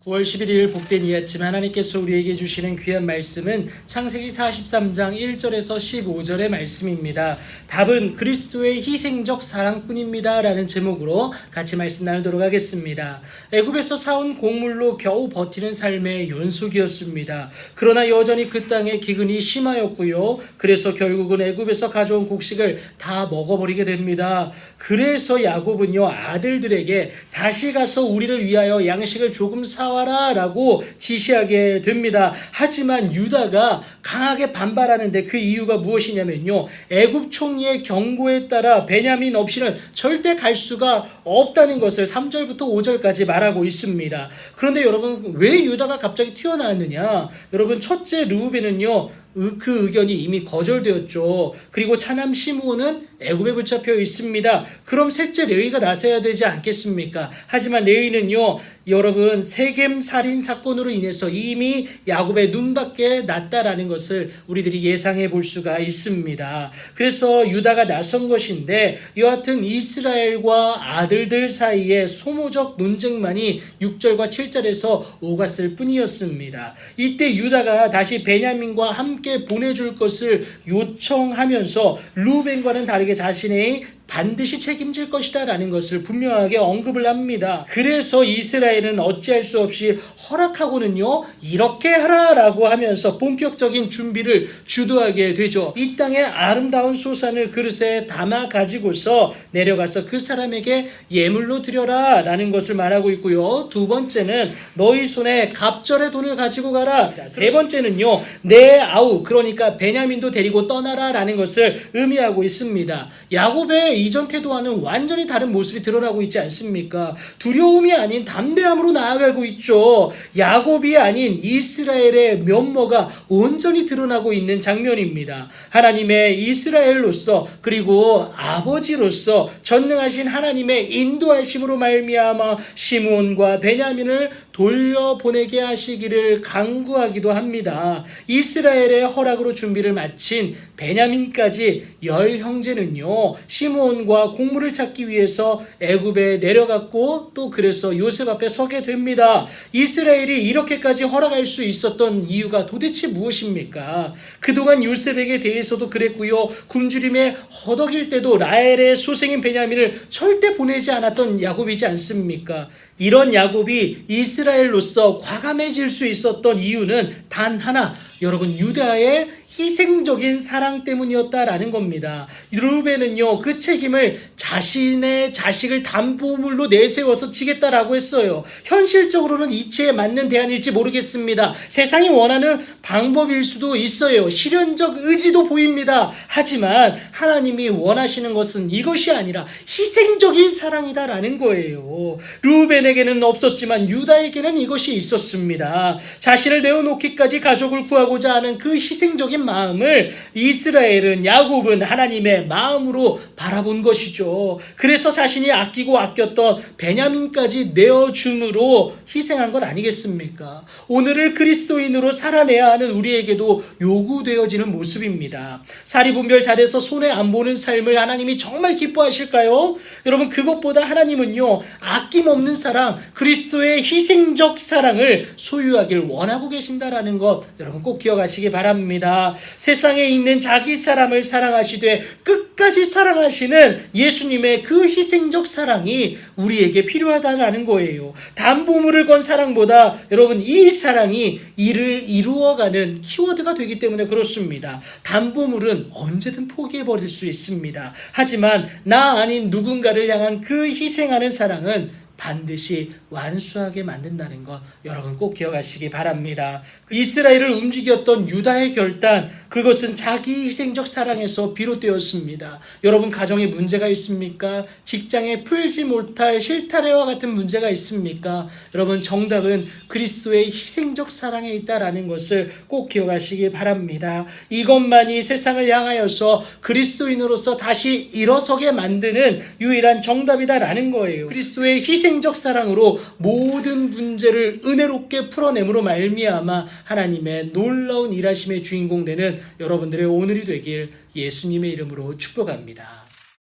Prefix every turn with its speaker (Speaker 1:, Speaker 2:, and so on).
Speaker 1: 9월 11일 복된 이 아침 하나님께서 우리에게 주시는 귀한 말씀은 창세기 43장 1절에서 15절의 말씀입니다. 답은 그리스도의 희생적 사랑뿐입니다 라는 제목으로 같이 말씀 나누도록 하겠습니다. 애굽에서 사온 곡물로 겨우 버티는 삶의 연속이었습니다. 그러나 여전히 그 땅에 기근이 심하였고요. 그래서 결국은 애굽에서 가져온 곡식을 다 먹어버리게 됩니다. 그래서 야곱은요, 아들들에게 다시 가서 우리를 위하여 양식을 조금 사와라 라고 지시하게 됩니다. 하지만 유다가 강하게 반발하는데 그 이유가 무엇이냐면요, 애굽 총리의 경고에 따라 베냐민 없이는 절대 갈 수가 없다는 것을 3절부터 5절까지 말하고 있습니다. 그런데 여러분, 왜 유다가 갑자기 튀어나왔느냐? 여러분, 첫째 르우벤은요, 그 의견이 이미 거절되었죠. 그리고 차남 시므온은 애굽에 붙잡혀 있습니다. 그럼 셋째 레위가 나서야 되지 않겠습니까? 하지만 레위는요, 여러분, 세겜 살인 사건으로 인해서 이미 야곱의 눈밖에 났다라는 것을 우리들이 예상해 볼 수가 있습니다. 그래서 유다가 나선 것인데, 여하튼 이스라엘과 아들들 사이에 소모적 논쟁만이 6절과 7절에서 오갔을 뿐이었습니다. 이때 유다가 다시 베냐민과 함께 보내줄 것을 요청하면서 루벤과는 다르게 자신의 반드시 책임질 것이다 라는 것을 분명하게 언급을 합니다. 그래서 이스라엘은 어찌할 수 없이 허락하고는요, 이렇게 하라라고 하면서 본격적인 준비를 주도하게 되죠. 이 땅의 아름다운 소산을 그릇에 담아 가지고서 내려가서 그 사람에게 예물로 드려라 라는 것을 말하고 있고요. 두 번째는 너희 손에 갑절의 돈을 가지고 가라. 세 번째는요, 내 아우, 그러니까 베냐민도 데리고 떠나라 라는 것을 의미하고 있습니다. 야곱의 이전 태도와는 완전히 다른 모습이 드러나고 있지 않습니까? 두려움이 아닌 담대함으로 나아가고 있죠. 야곱이 아닌 이스라엘의 면모가 온전히 드러나고 있는 장면입니다. 하나님의 이스라엘로서, 그리고 아버지로서 전능하신 하나님의 인도하심으로 말미암아 시므온과 베냐민을 돌려보내게 하시기를 간구하기도 합니다. 이스라엘의 허락으로 준비를 마친 베냐민까지 10형제는요, 시므온과 곡물을 찾기 위해서 애굽에 내려갔고, 또 그래서 요셉 앞에 서게 됩니다. 이스라엘이 이렇게까지 허락할 수 있었던 이유가 도대체 무엇입니까? 그동안 요셉에게 대해서도 그랬고요, 굶주림에 허덕일 때도 라헬의 소생인 베냐민을 절대 보내지 않았던 야곱이지 않습니까? 이런 야곱이 이스라엘로서 과감해질 수 있었던 이유는 단 하나, 여러분, 유다의 희생적인 사랑 때문이었다라는 겁니다. 르우벤은요, 그 책임을 자신의 자식을 담보물로 내세워서 지겠다라고 했어요. 현실적으로는 이치에 맞는 대안일지 모르겠습니다. 세상이 원하는 방법일 수도 있어요. 실현적 의지도 보입니다. 하지만 하나님이 원하시는 것은 이것이 아니라 희생적인 사랑이다라는 거예요. 르우벤에게는 없었지만 유다에게는 이것이 있었습니다. 자신을 내어놓기까지 가족을 구하고자 하는 그 희생적인 마음을 이스라엘은, 야곱은 하나님의 마음으로 바라본 것이죠. 그래서 자신이 아끼고 아꼈던 베냐민까지 내어줌으로 희생한 것 아니겠습니까? 오늘을 그리스도인으로 살아내야 하는 우리에게도 요구되어지는 모습입니다. 사리분별 잘해서 손해 안 보는 삶을 하나님이 정말 기뻐하실까요? 여러분, 그것보다 하나님은요, 아낌없는 사랑, 그리스도의 희생적 사랑을 소유하길 원하고 계신다라는 것, 여러분 꼭 기억하시기 바랍니다. 세상에 있는 자기 사람을 사랑하시되 끝까지 사랑하시는 예수님의 그 희생적 사랑이 우리에게 필요하다라는 거예요. 담보물을 건 사랑보다 여러분, 이 사랑이 이를 이루어가는 키워드가 되기 때문에 그렇습니다. 담보물은 언제든 포기해버릴 수 있습니다. 하지만 나 아닌 누군가를 향한 그 희생하는 사랑은 반드시 완수하게 만든다는 것, 여러분 꼭 기억하시기 바랍니다. 이스라엘을 움직였던 유다의 결단, 그것은 자기 희생적 사랑에서 비롯되었습니다. 여러분, 가정에 문제가 있습니까? 직장에 풀지 못할 실타래와 같은 문제가 있습니까? 여러분, 정답은 그리스도의 희생적 사랑에 있다라는 것을 꼭 기억하시기 바랍니다. 이것만이 세상을 향하여서 그리스도인으로서 다시 일어서게 만드는 유일한 정답이다라는 거예요. 그리스도의 희생적 사랑으로 모든 문제를 은혜롭게 풀어냄으로 말미암아 하나님의 놀라운 일하심의 주인공 되는 여러분들의 오늘이 되길 예수님의 이름으로 축복합니다.